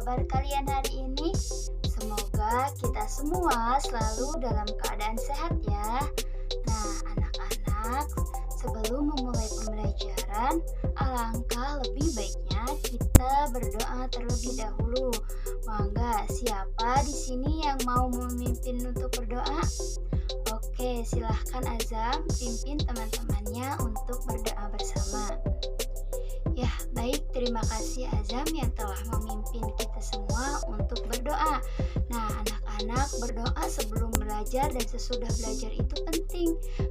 kabar kalian hari ini? Semoga kita semua selalu dalam keadaan sehat ya. Nah, anak-anak, sebelum memulai pembelajaran, alangkah lebih baiknya kita berdoa terlebih dahulu. Mangga, siapa di sini yang mau memimpin untuk berdoa? Oke, silahkan Azam pimpin teman-temannya untuk berdoa bersama. Ya, baik, terima kasih Azam yang telah memimpin kita semua untuk berdoa. Nah, anak-anak, berdoa sebelum belajar dan sesudah belajar itu penting.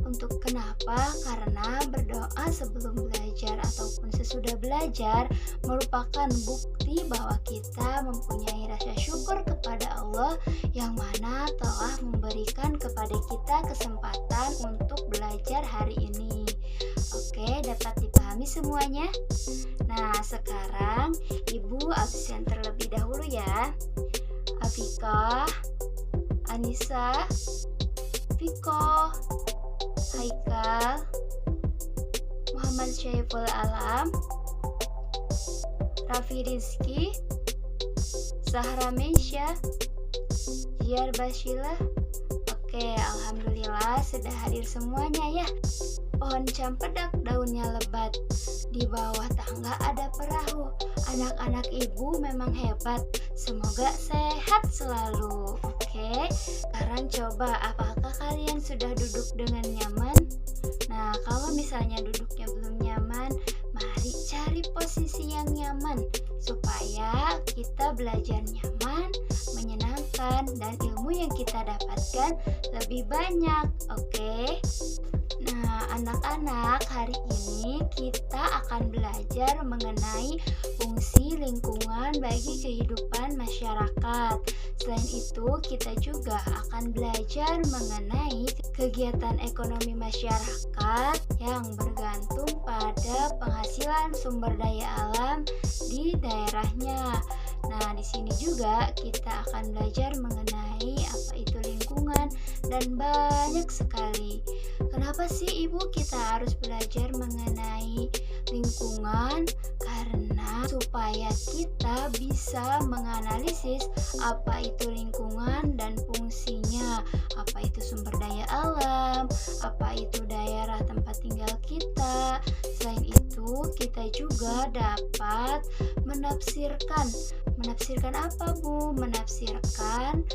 Untuk kenapa? Karena berdoa sebelum belajar ataupun sesudah belajar merupakan bukti bahwa kita mempunyai rasa syukur kepada Allah yang mana telah memberikan kepada kita kesempatan untuk belajar hari ini. Oke, dapat dipahami semuanya? Nah, sekarang Ibu absen terlebih dahulu ya. Afika, Anissa, Viko, Haikal, Muhammad Syaiful Alam, Raffi Rizky, Zahra Meisha, Jiar Bashila. Oke, alhamdulillah sudah hadir semuanya ya. Pohon campedak daunnya lebat, di bawah tangga ada perahu. Anak-anak ibu memang hebat, semoga sehat selalu. Oke, sekarang coba, apakah kalian sudah duduk dengan nyaman? Nah, kalau misalnya duduknya belum nyaman, mari cari posisi yang nyaman supaya kita belajar nyaman, menyenangkan, dan ilmu yang kita dapatkan lebih banyak. Oke. Nah, anak-anak, hari ini kita akan belajar mengenai fungsi lingkungan bagi kehidupan masyarakat. Selain itu, kita juga akan belajar mengenai kegiatan ekonomi masyarakat yang bergantung pada penghasilan sumber daya alam di daerahnya. Nah, di sini juga kita akan belajar mengenai apa itu lingkungan dan banyak sekali. Kenapa sih Ibu kita harus belajar mengenai lingkungan? Karena supaya kita bisa menganalisis apa itu lingkungan dan fungsinya, apa itu sumber daya alam, apa itu daerah tempat tinggal kita. Selain itu, kita juga dapat menafsirkan apa Bu? Menafsirkan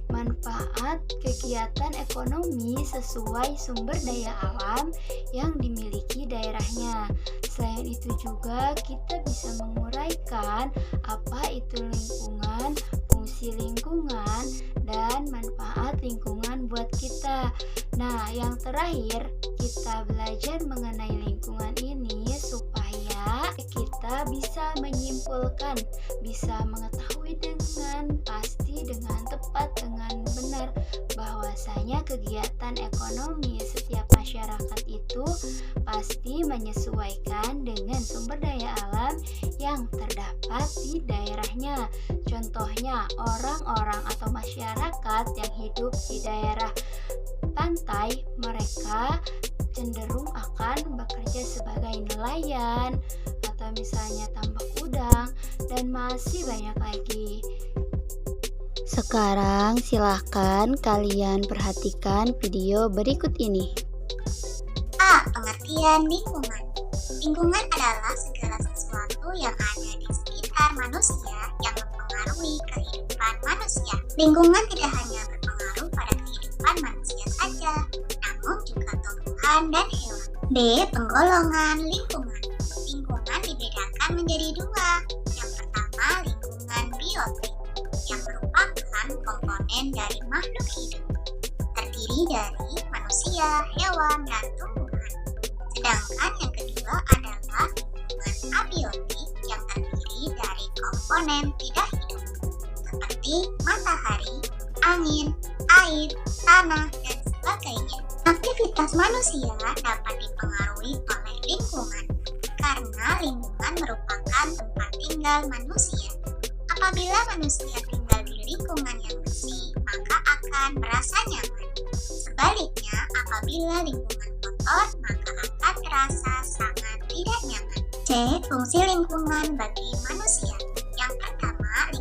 manfaat kegiatan ekonomi sesuai sumber daya alam yang dimiliki daerahnya. Selain itu juga kita bisa menguraikan apa itu lingkungan, fungsi lingkungan, dan manfaat lingkungan buat kita. Nah, yang terakhir kita belajar mengenai lingkungan ini supaya kita bisa menyimpulkan, bisa mengetahui dengan pasti, dengan tepat, dengan benar bahwasanya kegiatan ekonomi setiap masyarakat itu pasti menyesuaikan dengan sumber daya alam yang terdapat di daerahnya. Contohnya, orang-orang atau masyarakat yang hidup di daerah pantai, mereka cenderung akan bekerja sebagai nelayan atau misalnya tambak udang dan masih banyak lagi. Sekarang silahkan kalian perhatikan video berikut ini. A. Pengertian lingkungan. Lingkungan adalah segala sesuatu yang ada di sekitar manusia yang mempengaruhi kehidupan manusia. Lingkungan tidak hanya berpengaruh pada kehidupan manusia saja, namun juga tumbuhan dan hewan. D. Penggolongan lingkungan. Lingkungan dibedakan menjadi dua. Yang pertama, lingkungan biotik, yang merupakan komponen dari makhluk hidup, terdiri dari manusia, hewan, dan tumbuhan. Sedangkan yang kedua adalah lingkungan abiotik, yang terdiri dari komponen tidak hidup, seperti matahari, angin, air, tanah, dan sebagainya. Aktivitas manusia dapat dipengaruhi oleh lingkungan, karena lingkungan merupakan tempat tinggal manusia. Apabila manusia tinggal di lingkungan yang bersih, maka akan merasa nyaman. Sebaliknya, apabila lingkungan kotor, maka akan terasa sangat tidak nyaman. C. Fungsi lingkungan bagi manusia. Yang pertama,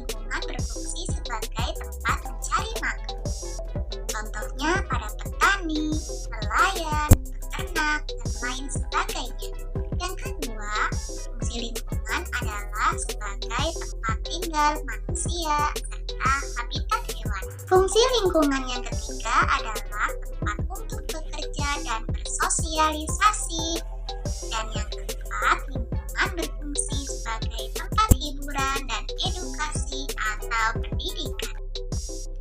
tinggal manusia, serta habitat hewan. Fungsi lingkungan yang ketiga adalah tempat untuk bekerja dan bersosialisasi. Dan yang keempat, lingkungan berfungsi sebagai tempat hiburan dan edukasi atau pendidikan.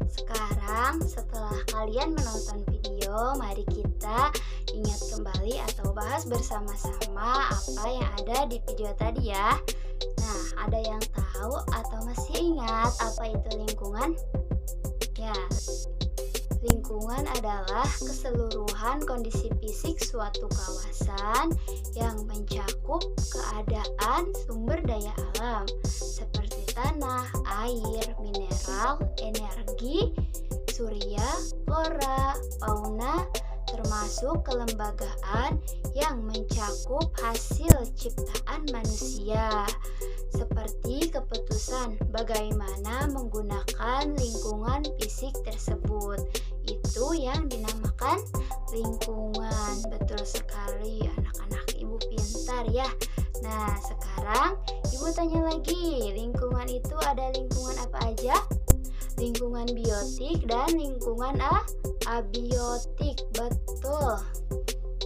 Sekarang setelah kalian menonton video, mari kita ingat kembali atau bahas bersama-sama apa yang ada di video tadi ya. Nah, ada yang tahu atau masih ingat apa itu lingkungan? Ya, lingkungan adalah keseluruhan kondisi fisik suatu kawasan yang mencakup keadaan sumber daya alam seperti tanah, air, mineral, energi, surya, flora, fauna, termasuk kelembagaan yang mencakup hasil ciptaan manusia, seperti keputusan bagaimana menggunakan lingkungan fisik tersebut. Itu yang dinamakan lingkungan. Betul sekali, anak-anak ibu pintar ya. Nah, sekarang ibu tanya lagi, lingkungan itu ada lingkungan apa aja? Lingkungan biotik dan lingkungan abiotik. Betul.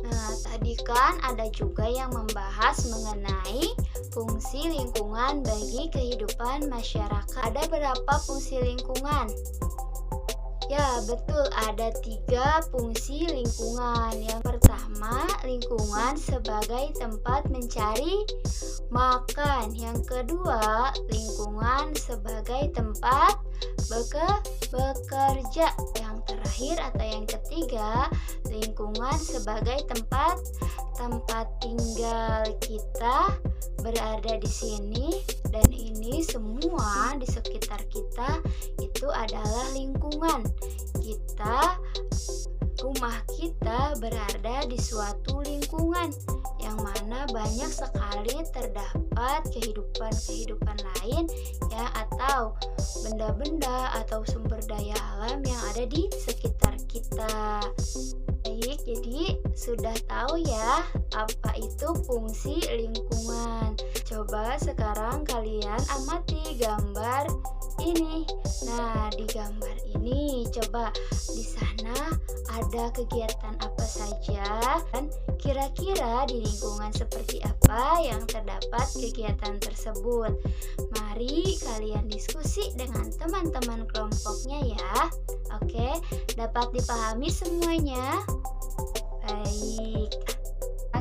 Nah, tadi kan ada juga yang membahas mengenai fungsi lingkungan bagi kehidupan masyarakat. Ada berapa fungsi lingkungan? Ya, betul, ada 3 fungsi lingkungan. Yang pertama, lingkungan sebagai tempat mencari makan. Yang kedua, lingkungan sebagai tempat bekerja. Yang terakhir atau yang ketiga, lingkungan sebagai tempat tinggal kita berada di sini, dan ini semua di sekitar kita itu adalah lingkungan. Rumah kita berada di suatu lingkungan yang mana banyak sekali terdapat kehidupan lain ya, atau benda-benda atau sumber daya alam yang ada di sekitar kita. Baik, jadi sudah tahu ya apa itu fungsi lingkungan. Coba sekarang kalian amati gambar ini. Nah, di gambar ini coba di sana ada kegiatan apa saja, dan kira-kira di lingkungan seperti apa yang terdapat kegiatan tersebut. Mari kalian diskusi dengan teman-teman kelompoknya ya. Oke, dapat dipahami semuanya? Baik.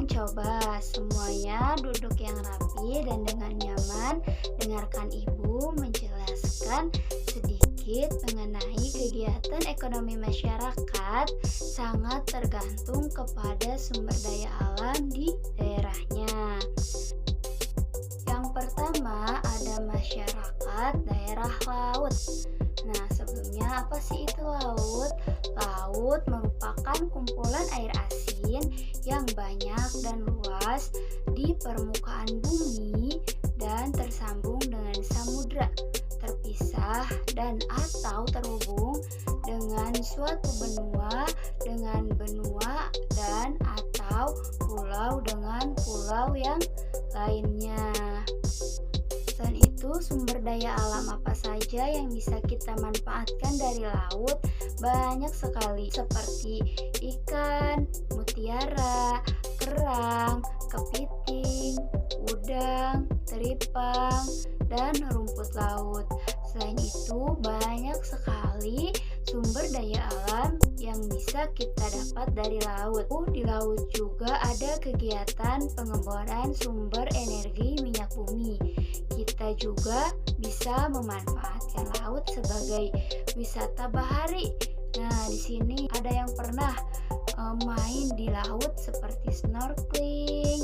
Coba semuanya duduk yang rapi dan dengan nyaman. Dengarkan ibu menjelaskan sedikit mengenai kegiatan ekonomi masyarakat sangat tergantung kepada sumber daya alam di daerahnya. Yang pertama ada masyarakat daerah laut. Nah, sebelumnya apa sih itu laut? Laut merupakan kumpulan air asin yang banyak dan luas di permukaan bumi dan tersambung dengan samudra, terpisah dan atau terhubung dengan suatu benua dengan benua dan atau pulau dengan pulau yang lainnya. Selain itu, sumber daya alam apa saja yang bisa kita manfaatkan dari laut banyak sekali, seperti ikan, mutiara, kerang, kepiting, udang, teripang, dan rumput laut. Selain itu, banyak sekali sumber daya alam yang bisa kita dapat dari laut. Di laut juga ada kegiatan pengeboran sumber energi minyak bumi. Kita juga bisa memanfaatkan laut sebagai wisata bahari. Nah, di sini ada yang pernah main di laut seperti snorkeling,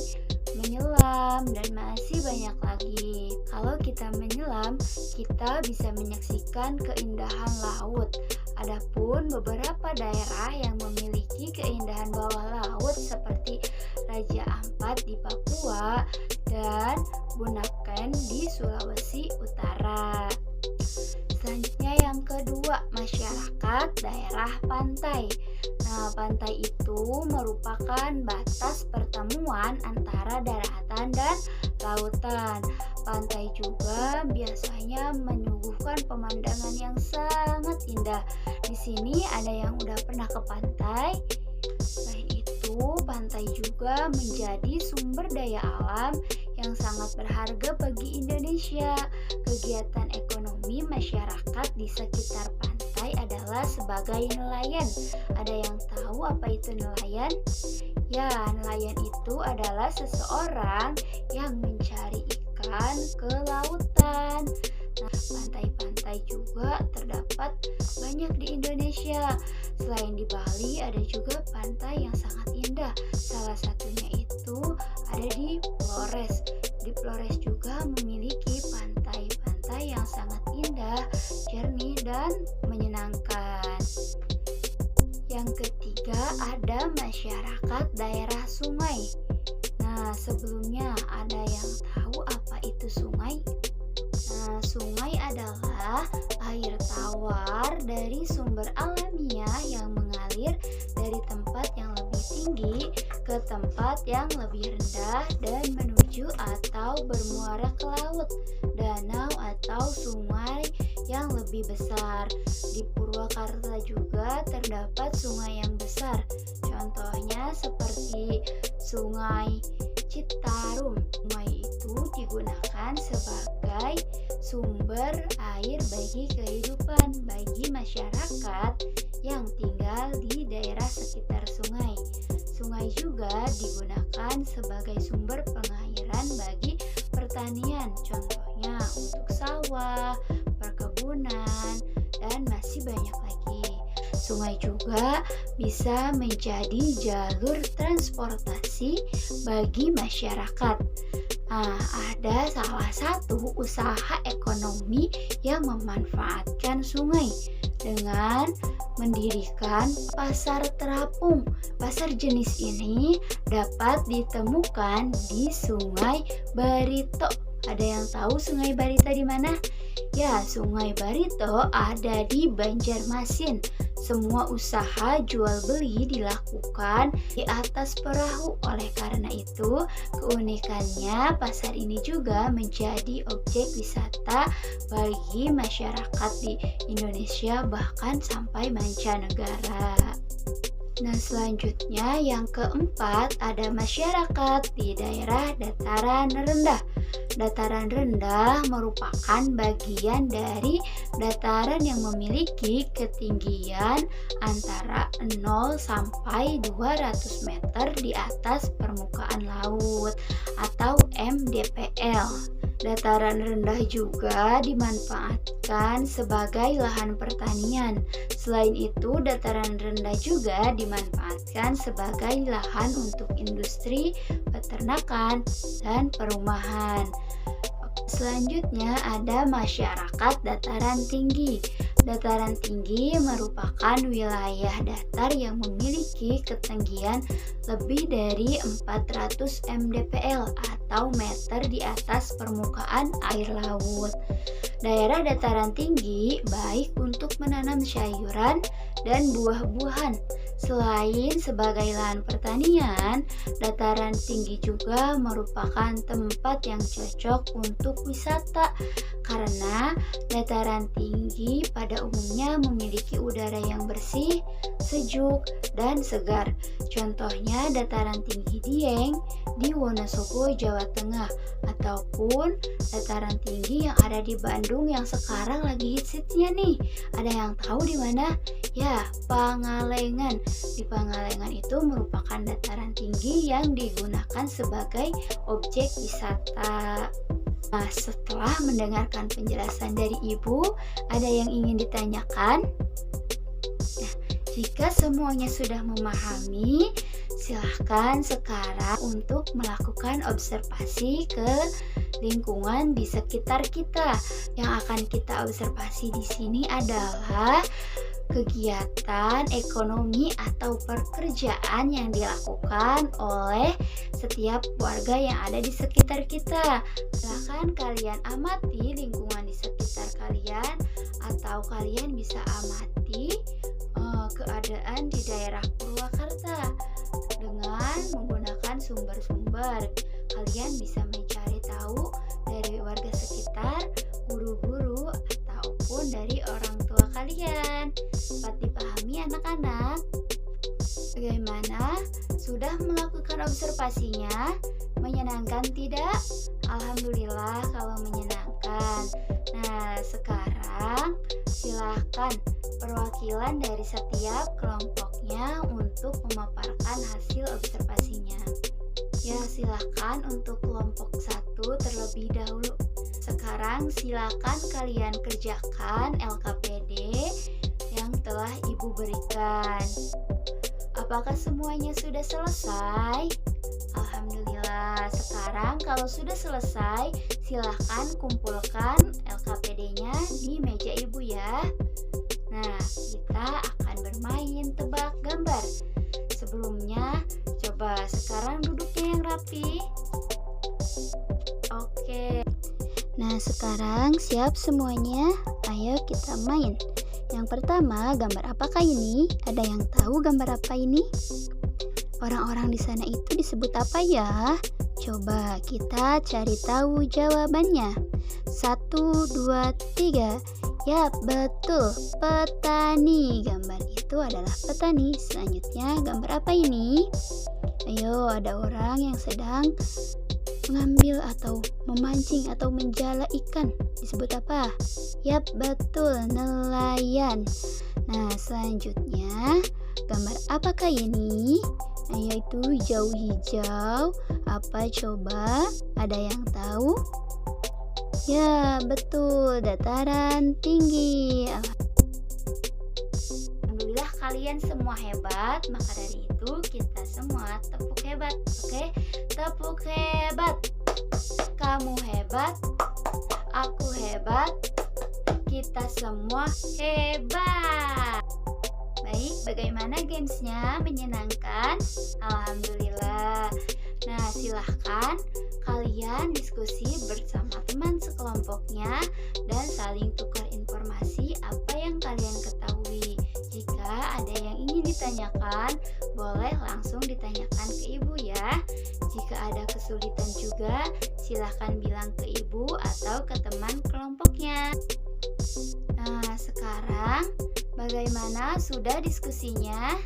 menyelam, dan masih banyak lagi. Kalau kita menyelam, kita bisa menyaksikan keindahan laut. Adapun beberapa daerah yang memiliki keindahan bawah laut seperti Raja Ampat di Papua dan Bunaken di Sulawesi Utara. Selanjutnya yang kedua, masyarakat masyarakat daerah pantai. Nah, pantai itu merupakan batas pertemuan antara daratan dan lautan. Pantai juga biasanya menyuguhkan pemandangan yang sangat indah. Di sini ada yang udah pernah ke pantai. Selain itu, pantai juga menjadi sumber daya alam yang sangat berharga bagi Indonesia. Kegiatan ekonomi masyarakat di sekitar pantai adalah sebagai nelayan. Ada yang tahu apa itu nelayan? Ya, nelayan itu adalah seseorang yang mencari ikan ke lautan. Nah, pantai-pantai juga terdapat banyak di Indonesia. Selain di Bali, ada juga pantai yang sangat indah. Salah satunya itu ada di Flores. Di Flores juga memiliki pantai-pantai yang sangat indah, jernih, dan menyenangkan. Yang ketiga, ada masyarakat daerah sungai. Nah, sebelumnya ada yang tahu apa itu sungai? Nah, sungai adalah air tawar dari sumber alamiah yang mengalir dari tempat yang lebih tinggi ke tempat yang lebih rendah dan menuju atau bermuara ke laut, danau atau sungai yang lebih besar. Di Purwakarta juga terdapat sungai yang besar. Contohnya seperti Sungai Citarum. Sungai itu digunakan sebagai sumber air bagi kehidupan bagi masyarakat yang tinggal di daerah sekitar sungai. Sungai juga digunakan sebagai sumber pengairan bagi pertanian, contohnya untuk sawah, perkebunan, dan masih banyak lagi. Sungai juga bisa menjadi jalur transportasi bagi masyarakat. Nah, ada salah satu usaha ekonomi yang memanfaatkan sungai dengan mendirikan pasar terapung. Pasar jenis ini dapat ditemukan di Sungai Barito. Ada yang tahu Sungai Barito di mana? Ya, Sungai Barito ada di Banjarmasin. Semua usaha jual beli dilakukan di atas perahu. Oleh karena itu, keunikannya pasar ini juga menjadi objek wisata bagi masyarakat di Indonesia bahkan sampai mancanegara. Nah, selanjutnya yang keempat ada masyarakat di daerah dataran rendah. Dataran rendah merupakan bagian dari dataran yang memiliki ketinggian antara 0 sampai 200 meter di atas permukaan laut atau MDPL. Dataran rendah juga dimanfaatkan sebagai lahan pertanian. Selain itu, dataran rendah juga dimanfaatkan sebagai lahan untuk industri, peternakan, dan perumahan. Selanjutnya ada masyarakat dataran tinggi. Dataran tinggi merupakan wilayah datar yang memiliki ketinggian lebih dari 400 mdpl atau meter di atas permukaan air laut. Daerah dataran tinggi baik untuk menanam sayuran dan buah-buahan. Selain sebagai lahan pertanian, dataran tinggi juga merupakan tempat yang cocok untuk wisata karena dataran tinggi pada umumnya memiliki udara yang bersih, sejuk, dan segar. Contohnya dataran tinggi Dieng di Wonosobo, Jawa Tengah, ataupun dataran tinggi yang ada di Bandung yang sekarang lagi hits-hitsnya nih. Ada yang tahu di mana? Ya, Pangalengan. Di Pangalengan itu merupakan dataran tinggi yang digunakan sebagai objek wisata. Nah, setelah mendengarkan penjelasan dari Ibu, ada yang ingin ditanyakan? Nah, jika semuanya sudah memahami, silahkan sekarang untuk melakukan observasi ke lingkungan di sekitar kita. Yang akan kita observasi di sini adalah kegiatan ekonomi atau pekerjaan yang dilakukan oleh setiap warga yang ada di sekitar kita. Silakan kalian amati lingkungan di sekitar kalian, atau kalian bisa amati keadaan di daerah Purwakarta. Dengan menggunakan sumber-sumber, kalian bisa mencari tahu dari warga sekitar, guru-guru, ataupun dari orang tua kalian. Dapat dipahami anak-anak? Bagaimana? Sudah melakukan observasinya? Menyenangkan tidak? Alhamdulillah kalau menyenangkan. Nah, sekarang silahkan perwakilan dari setiap kelompoknya untuk memaparkan hasil observasinya. Ya, silahkan untuk kelompok 1 terlebih dahulu. Sekarang silahkan kalian kerjakan LKPD yang telah Ibu berikan. Apakah semuanya sudah selesai? Alhamdulillah. Sekarang kalau sudah selesai, silahkan kumpulkan LKPD-nya di meja Ibu ya. Nah, kita akan bermain tebak gambar. Sebelumnya, coba sekarang duduknya yang rapi. Oke. Nah, sekarang siap semuanya? Ayo kita main. Yang pertama, gambar apakah ini? Ada yang tahu gambar apa ini? Orang-orang di sana itu disebut apa ya? Coba kita cari tahu jawabannya. 1, 2, 3. Ya, betul. Petani. Gambar itu adalah petani. Selanjutnya, gambar apa ini? Ayo, ada orang yang sedang mengambil atau memancing atau menjala ikan. Disebut apa? Yap, betul, nelayan. Nah, selanjutnya, gambar apakah ini? Yaitu hijau-hijau. Apa coba? Ada yang tahu? Ya, betul, dataran tinggi. Alhamdulillah kalian semua hebat. Maka dari itu kita semua tepuk hebat. Oke? Tepuk hebat. Kamu hebat. Aku hebat. Kita semua hebat. Baik, bagaimana gamesnya? Menyenangkan? Alhamdulillah. Nah, silahkan kalian diskusi bersama teman sekelompoknya dan saling tukar informasi apa yang kalian ketahui. Jika ada yang ingin ditanyakan, boleh langsung ditanyakan ke Ibu ya. Jika ada kesulitan juga, silahkan bilang ke Ibu atau ke teman kelompoknya. Nah, sekarang bagaimana sudah diskusinya?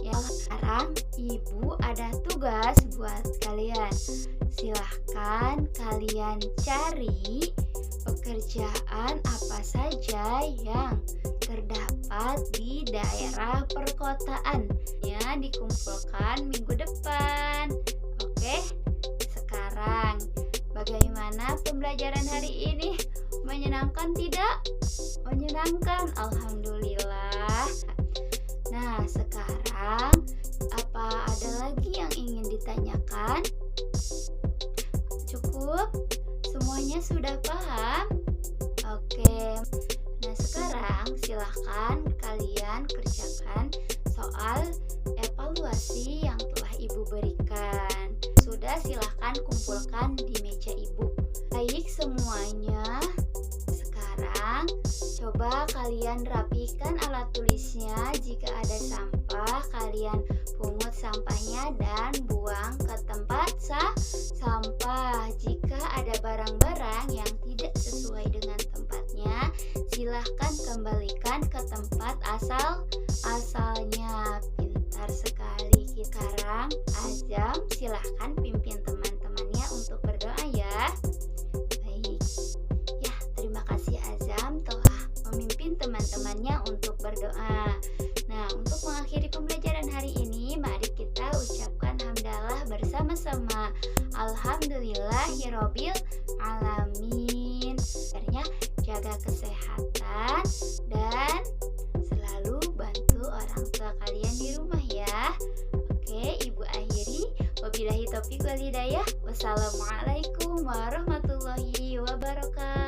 Ya, sekarang Ibu ada tugas buat kalian. Silahkan kalian cari pekerjaan apa saja yang terdapat di daerah perkotaan. Ya, dikumpulkan minggu depan. Oke, sekarang bagaimana pembelajaran hari ini? Menyenangkan tidak? Menyenangkan, alhamdulillah. Nah, sekarang apa ada lagi yang ingin ditanyakan? Cukup? Semuanya sudah paham? Oke. Nah, sekarang silahkan kalian kerjakan soal evaluasi yang telah Ibu berikan. Sudah, silahkan kumpulkan di meja Ibu. Baik semuanya. Sekarang coba kalian rapikan alat tulisnya. Jika ada sampah, kalian pungut sampahnya dan buang ke tempat sampah. Jika ada barang-barang yang tidak sesuai dengan tempatnya, silahkan kembalikan ke tempat asalnya. Pintar sekali. Sekarang Azam silahkan pimpin teman-temannya untuk berdoa ya. Baik. Ya, terima kasih Azam telah memimpin teman-temannya untuk berdoa. Nah, untuk mengakhiri pembelajaran hari ini, mari kita ucapkan hamdalah bersama-sama. Alhamdulillahirabbil alamin. Akhirnya jaga kesehatan dan selalu bantu orang tua kalian di rumah ya. Oke, Ibu akhiri. Wabillahi taufiq wal hidayah. Wassalamualaikum warahmatullahi wabarakatuh.